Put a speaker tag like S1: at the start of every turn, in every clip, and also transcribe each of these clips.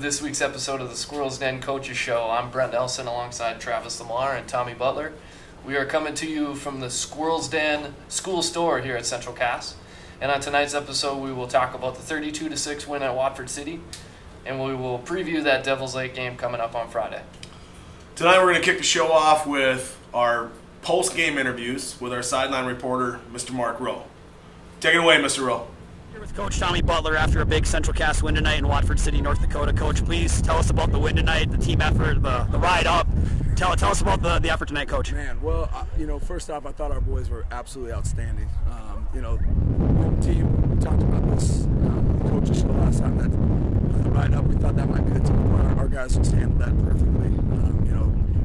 S1: this week's episode of the Squirrel's Den Coaches Show. I'm Brent Nelson alongside Travis Lamar and Tommy Butler. We are coming to you from the Squirrel's Den School Store here at Central Cass. And on tonight's episode, we will talk about the 32-6 win at Watford City, and we will preview that Devil's Lake game coming up on Friday.
S2: Tonight we're going to kick the show off with our post-game interviews with our sideline reporter, Mr. Mark Rowe. Take it away, Mr. Rowe.
S3: Here with Coach Tommy Butler after a big Central Cass win tonight in Watford City, North Dakota. Coach, please tell us about the win tonight, the team effort, the ride up. Tell us about the effort tonight, Coach.
S4: Man, well, first off, I thought our boys were absolutely outstanding. Home team, we talked about this on the coaches show last time, that the ride up, we thought that might be the team. Our guys just handled that perfectly.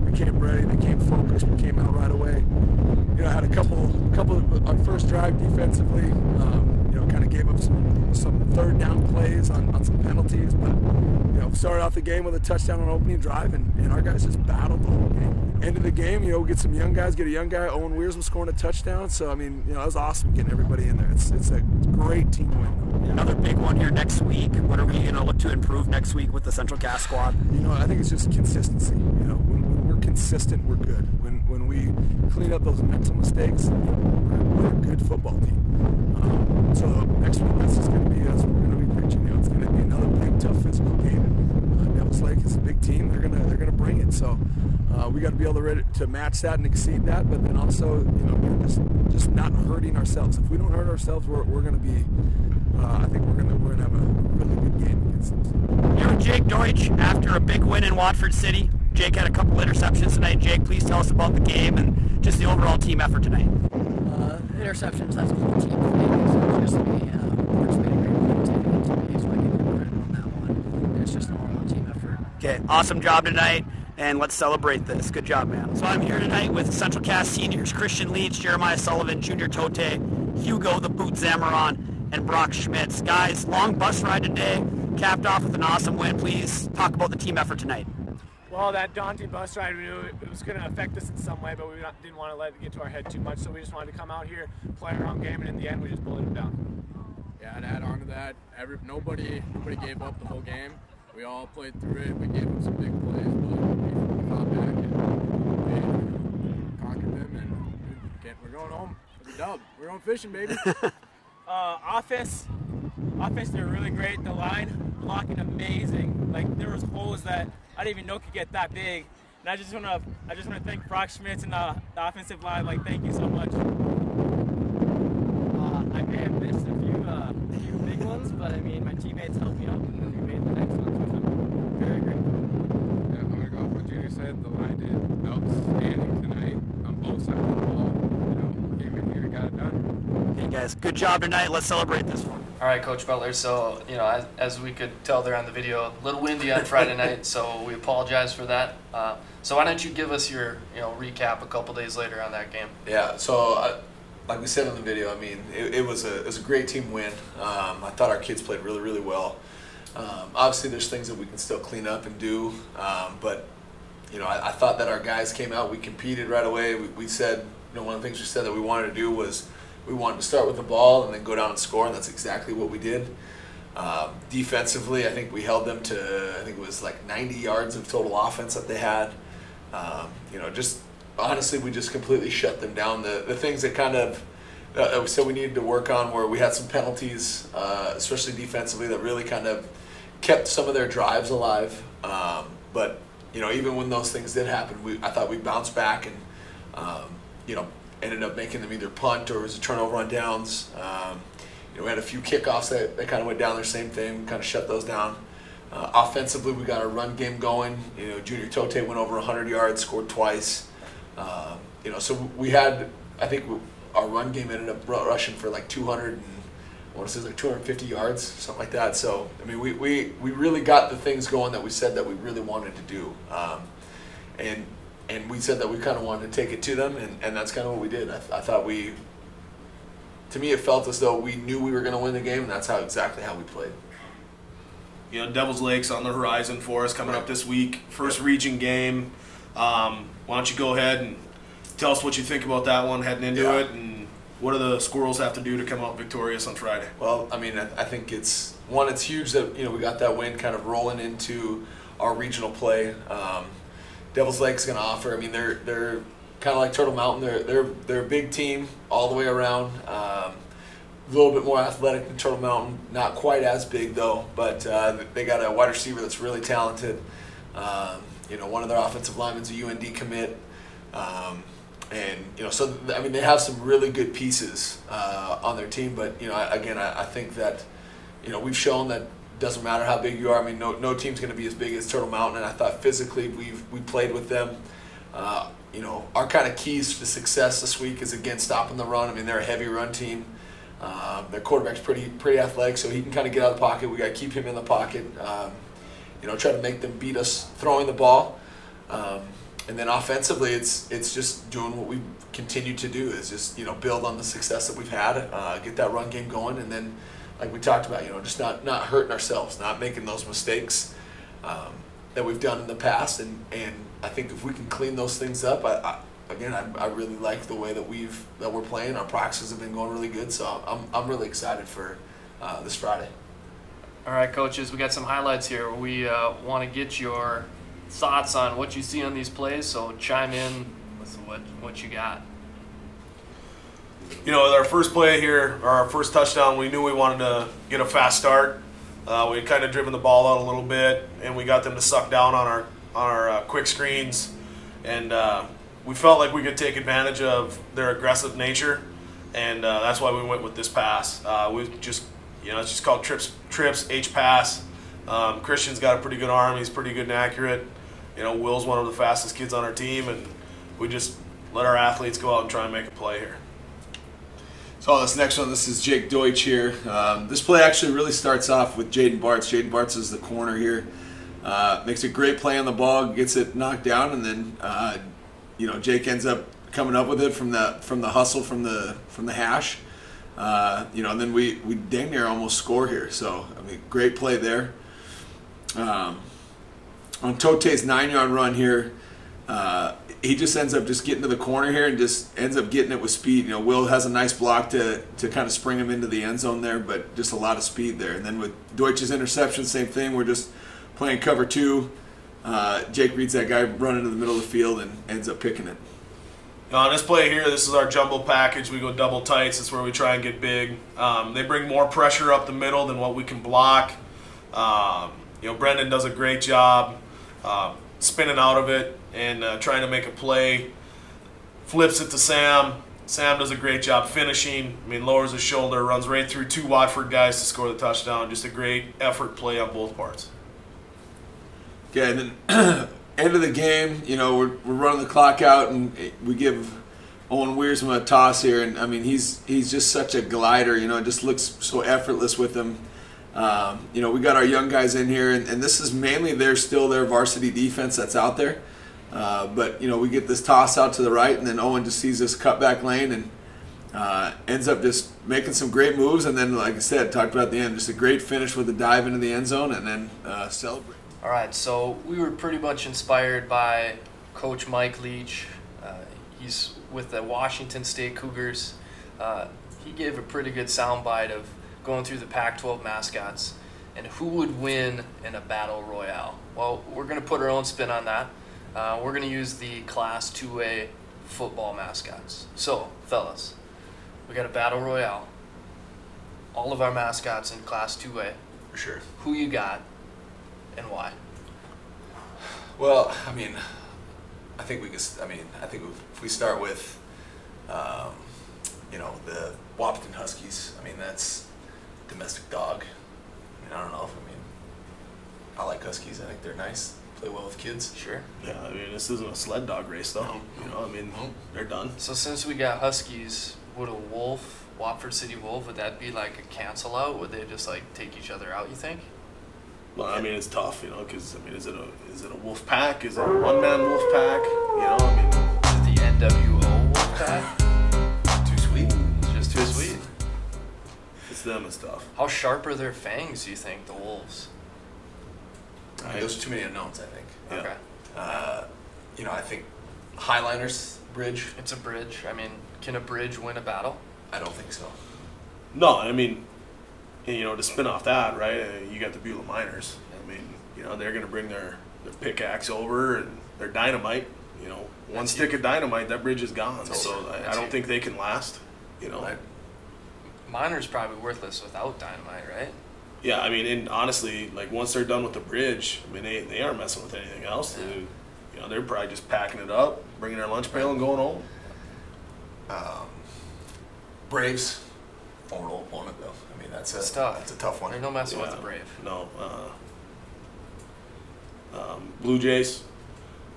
S4: We came ready, they came focused, we came out right away. Had a couple of our first drive defensively, kind of gave up some third down plays on some penalties, but started off the game with a touchdown on opening drive, and our guys just battled the whole game. End of the game, we get some young guys, get a young guy, Owen Weirs was scoring a touchdown, so it was awesome getting everybody in there. It's a great team win.
S3: Another big one here next week. What are we going to look to improve next week with the Central Cass squad?
S4: I think it's just consistency. When we're consistent, we're good. When we clean up those mental mistakes, we're a good football team. So next week, that's what we're going to be preaching. It's going to be another big, tough physical game. Devil's Lake is a big team. They're going to bring it. So we got to be able to match that and exceed that. But then also, just not hurting ourselves. If we don't hurt ourselves, we're going to be. I think we're going to have a really good game against them.
S3: Here with Jake Deutsch after a big win in Watford City. Jake had a couple interceptions tonight. Jake, please tell us about the game and just the overall team effort tonight.
S5: Interceptions, that's a whole team thing. So it's just me. We're made a great one taking it to me, so I give him credit on that one. It's just an all team effort.
S3: Okay, awesome job tonight, and let's celebrate this. Good job, man. So I'm here tonight with Central Cass seniors Christian Leach, Jeremiah Sullivan, Junior Tote, Hugo the Boot Zamaron, and Brock Schmitz. Guys, long bus ride today, capped off with an awesome win. Please talk about the team effort tonight.
S6: Well, that daunting bus ride, we knew it was going to affect us in some way, but we didn't want to let it get to our head too much, so we just wanted to come out here, play our own game, and in the end, we just bullied them down.
S7: Yeah, and add on to that, nobody gave up the whole game. We all played through it. We gave them some big plays, but we fought back and we conquered them, and we're going home with a dub. We're going fishing, baby.
S6: Offense, they're really great. The line blocking amazing. Like, there was holes that I didn't even know could get that big. And I just want to thank Brock Schmitz and the offensive line. Like, thank you so much.
S5: I may have missed a few big ones, but my teammates helped me out, and then we made the next ones, which I'm very grateful.
S7: Yeah, I'm gonna go off what Junior said. The line did outstanding tonight on both sides of the ball. Came in here and got it done.
S3: Hey guys, good job tonight. Let's celebrate this one.
S1: All right, Coach Butler, so, as we could tell there on the video, a little windy on Friday night, so we apologize for that. So why don't you give us your, recap a couple days later on that game?
S8: Yeah, so like we said in the video, it was a great team win. I thought our kids played really, really well. Obviously, there's things that we can still clean up and do, but, I thought that our guys came out, we competed right away. We said, one of the things we said that we wanted to do was we wanted to start with the ball and then go down and score, and that's exactly what we did. Defensively, I think we held them to, it was like 90 yards of total offense that they had. Just honestly, we just completely shut them down. The things that kind of we said we needed to work on where we had some penalties, especially defensively, that really kind of kept some of their drives alive. But even when those things did happen, I thought we bounced back and ended up making them either punt or it was a turnover on downs. We had a few kickoffs that kind of went down there, same thing, kind of shut those down. Offensively, we got our run game going. Junior Tote went over 100 yards, scored twice. So we had, I think our run game ended up rushing for like 250 yards, something like that. So, we really got the things going that we said that we really wanted to do. And we said that we kind of wanted to take it to them, and that's kind of what we did. I thought to me, it felt as though we knew we were going to win the game, and that's exactly how we played.
S2: Devil's Lake's on the horizon for us coming up this week. First region game. Why don't you go ahead and tell us what you think about that one heading into it, and what do the Squirrels have to do to come out victorious on Friday?
S8: Well, I mean, I think it's huge that we got that win kind of rolling into our regional play. Devil's Lake's going to offer. I mean, they're kind of like Turtle Mountain. They're a big team all the way around. A little bit more athletic than Turtle Mountain. Not quite as big though, but they got a wide receiver that's really talented. One of their offensive linemen's a UND commit. So I mean, they have some really good pieces on their team. But I think that we've shown that it doesn't matter how big you are. I mean, no team's going to be as big as Turtle Mountain. And I thought physically we played with them. Our kind of keys to success this week is again stopping the run. I mean, they're a heavy run team. Their quarterback's pretty athletic, so he can kind of get out of the pocket. We got to keep him in the pocket. Try to make them beat us throwing the ball. And then offensively, it's just doing what we continue to do, is just build on the success that we've had, get that run game going, and then like we talked about, just not hurting ourselves, not making those mistakes that we've done in the past. And I think if we can clean those things up, I really like the way that we're playing. Our practices have been going really good, so I'm really excited for this Friday.
S1: All right, coaches, we got some highlights here. We want to get your thoughts on what you see on these plays, so chime in with what you got.
S2: With our first play here, or our first touchdown, we knew we wanted to get a fast start. We had kind of driven the ball out a little bit, and we got them to suck down on our quick screens, and we felt like we could take advantage of their aggressive nature, and that's why we went with this pass. We just, it's just called trips H pass. Christian's got a pretty good arm. He's pretty good and accurate. Will's one of the fastest kids on our team, and we just let our athletes go out and try and make a play here.
S9: So this next one, this is Jake Deutsch here. This play actually really starts off with Jaden Bartz. Jaden Bartz is the corner here. Makes a great play on the ball, gets it knocked down, and then Jake ends up coming up with it from the hustle from the hash. And then we dang near almost score here. So I mean, great play there. On Tote's 9-yard run here, he just ends up just getting to the corner here and just ends up getting it with speed. Will has a nice block to kind of spring him into the end zone there, but just a lot of speed there. And then with Deutsch's interception, same thing. We're just playing cover 2. Jake reads that guy running to the middle of the field and ends up picking it.
S2: On this play here, this is our jumbo package. We go double tights. That's where we try and get big. They bring more pressure up the middle than what we can block. Brendan does a great job spinning out of it and trying to make a play. Flips it to Sam. Sam does a great job finishing. I mean, lowers his shoulder, runs right through 2 Watford guys to score the touchdown. Just a great effort play on both parts.
S9: Okay, and then end of the game, we're running the clock out, and we give Owen Wiersma a toss here, and I mean he's just such a glider. It just looks so effortless with him. We got our young guys in here, and this is mainly their varsity defense that's out there. But we get this toss out to the right, and then Owen just sees this cutback lane and ends up just making some great moves. And then, like I said, talked about at the end, just a great finish with a dive into the end zone, and then celebrate.
S1: All right, so we were pretty much inspired by Coach Mike Leach. He's with the Washington State Cougars. He gave a pretty good soundbite of going through the Pac-12 mascots and who would win in a Battle Royale. Well, we're going to put our own spin on that. We're going to use the Class 2A football mascots. So, fellas, we got a Battle Royale. All of our mascots in Class 2A.
S8: For sure.
S1: Who you got and why?
S8: Well, I mean, I think if we start with, the Wapton Huskies. I mean, that's domestic dog. I don't know. I like Huskies. I think they're nice. Play well with kids.
S1: Sure.
S2: Yeah, I mean, this isn't a sled dog race, though. They're done.
S1: So since we got Huskies, would a Wolf, Watford City Wolf, would that be like a cancel out? Would they just take each other out, you think?
S2: Well, I mean, it's tough, because is it a wolf pack? Is it a one-man wolf pack?
S1: Is it the NWO wolf pack?
S8: Too sweet.
S1: It's just too sweet.
S2: It's them, it's tough.
S1: How sharp are their fangs, do you think, the wolves?
S8: Those are too many unknowns, I think.
S1: Okay.
S8: I think Highliners bridge.
S1: It's a bridge. I mean, can a bridge win a battle?
S8: I don't think so.
S2: No, I mean, to spin off that, right? You got the Beulah Miners. I mean, they're going to bring their pickaxe over and their dynamite. One stick of dynamite, that bridge is gone. So I don't think they can last.
S8: Right.
S1: Miners probably worthless without dynamite, right?
S2: Yeah, I mean, and honestly, like once they're done with the bridge, I mean, they aren't messing with anything else.
S1: Yeah.
S2: They're probably just packing it up, bringing their lunch pail, and going home.
S8: Braves, formidable opponent though. I mean, that's
S1: tough.
S8: That's a tough one.
S1: There's no messing with the Brave.
S2: No. Blue Jays.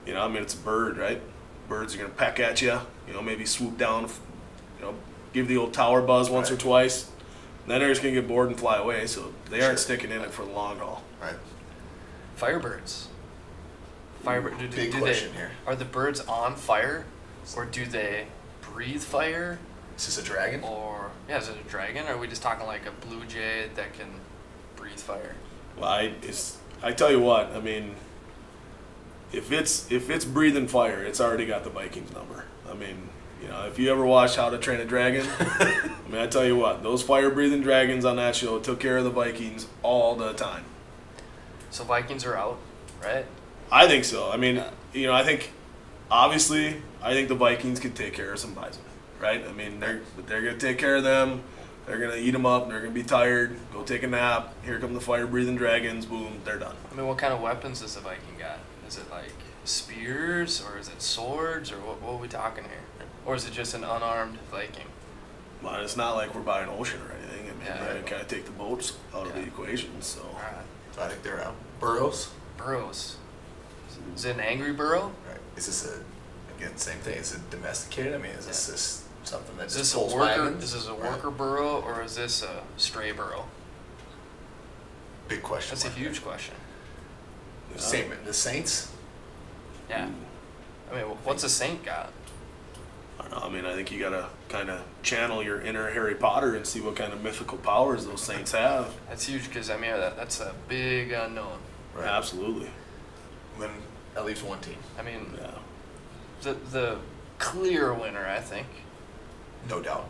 S2: I mean, it's a bird, right? Birds are gonna peck at you. Maybe swoop down. Give the old tower buzz once or twice. Then they're just gonna get bored and fly away. So they aren't sticking in it for the long haul.
S8: Right.
S1: Firebirds.
S8: Big question here.
S1: Are the birds on fire, or do they breathe fire?
S8: Is this a dragon?
S1: Or is it a dragon? Or are we just talking like a blue jay that can breathe fire?
S2: Well, I tell you what. I mean, if it's breathing fire, it's already got the Vikings number. I mean, if you ever watched How to Train a Dragon, I tell you what, those fire-breathing dragons on that show took care of the Vikings all the time.
S1: So Vikings are out, right?
S2: I think so. I mean, I think the Vikings could take care of some bison, right? I mean, they're going to take care of them. They're going to eat them up. They're going to be tired. Go take a nap. Here come the fire-breathing dragons. Boom, they're done.
S1: I mean, what kind of weapons does the Viking got? Is it like spears, or is it swords, or what are we talking here? Or is it just an unarmed Viking?
S2: Well, it's not like we're by an ocean or anything. I mean,
S1: Yeah.
S2: kind of take the boats out of the equation. So,
S1: All right.
S8: So I think they're out. Burrows.
S1: Is it an angry burrow?
S8: Right. Is this again same thing? Is it domesticated? I mean, is this something that
S1: Is
S8: just
S1: this a
S8: pulls
S1: worker?
S8: wagons?
S1: Is this a worker burrow, or is this a stray burrow?
S8: Big question.
S1: That's a
S8: mark.
S1: huge question.
S8: Same. The Saints.
S1: Yeah. I mean, what's a saint got?
S2: I don't know. I mean, I think you got to kind of channel your inner Harry Potter and see what kind of mythical powers those saints have.
S1: That's huge because, I mean, that's a big unknown.
S8: Right.
S2: Absolutely.
S8: Then at least one team.
S1: I mean,
S2: Yeah.
S1: the clear winner, I think,
S8: No doubt.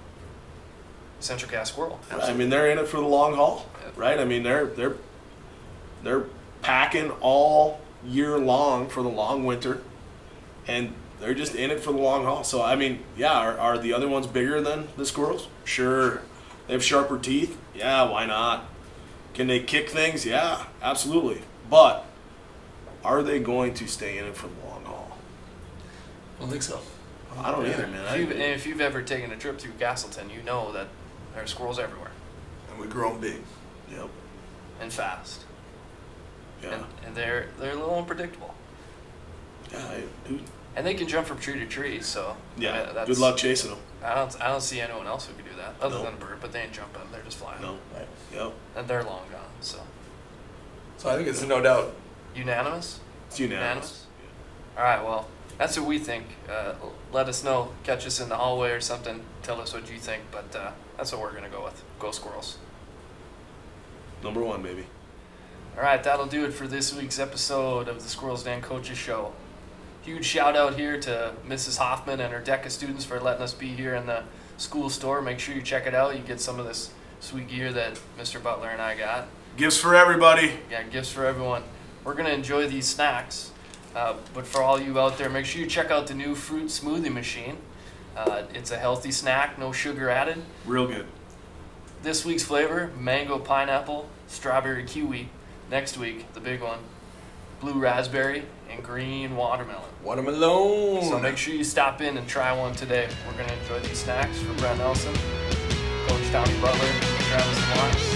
S1: Central Cast Squirrel.
S2: I mean, they're in it for the long haul,
S1: Yep.
S2: right? I mean, they're packing all year long for the long winter, and they're just in it for the long haul. So, I mean, are the other ones bigger than the Squirrels? Sure. They have sharper teeth? Yeah, why not? Can they kick things? Yeah, absolutely. But are they going to stay in it for the long haul?
S8: I don't think so.
S2: I don't either, man.
S1: If you've ever taken a trip through Castleton, you know that there are squirrels everywhere
S8: And we grow them big.
S2: Yep.
S1: and fast.
S2: Yeah.
S1: And they're a little unpredictable.
S2: Yeah, dude.
S1: And they can jump from tree to tree, so
S2: Yeah.
S1: that's,
S2: Good luck chasing them.
S1: I don't see anyone else who could do that other
S2: No.
S1: than a bird, but they ain't jumping; they're just flying.
S2: No.
S8: Right.
S2: Yep.
S1: And they're long gone. So
S8: So I think it's no doubt.
S1: unanimous.
S2: It's unanimous.
S1: All right. Well, that's what we think. Let us know. Catch us in the hallway or something. Tell us what you think. But that's what we're gonna go with. Go Squirrels.
S2: Number one, baby.
S1: All right, that'll do it for this week's episode of the Squirrels Den Coaches Show. Huge shout out here to Mrs. Hoffman and her DECA students for letting us be here in the school store. Make sure you check it out. You get some of this sweet gear that Mr. Butler and I got.
S2: Gifts for everybody.
S1: Yeah, gifts for everyone. We're going to enjoy these snacks. But for all you out there, make sure you check out the new fruit smoothie machine. It's a healthy snack, no sugar added.
S2: Real good.
S1: This week's flavor, mango pineapple, strawberry kiwi. Next week, the big one, blue raspberry and green watermelon.
S8: Watermelon.
S1: So make sure you stop in and try one today. We're going to enjoy these snacks. For Brent Nelson, Coach Tommy Butler, Travis Lamont.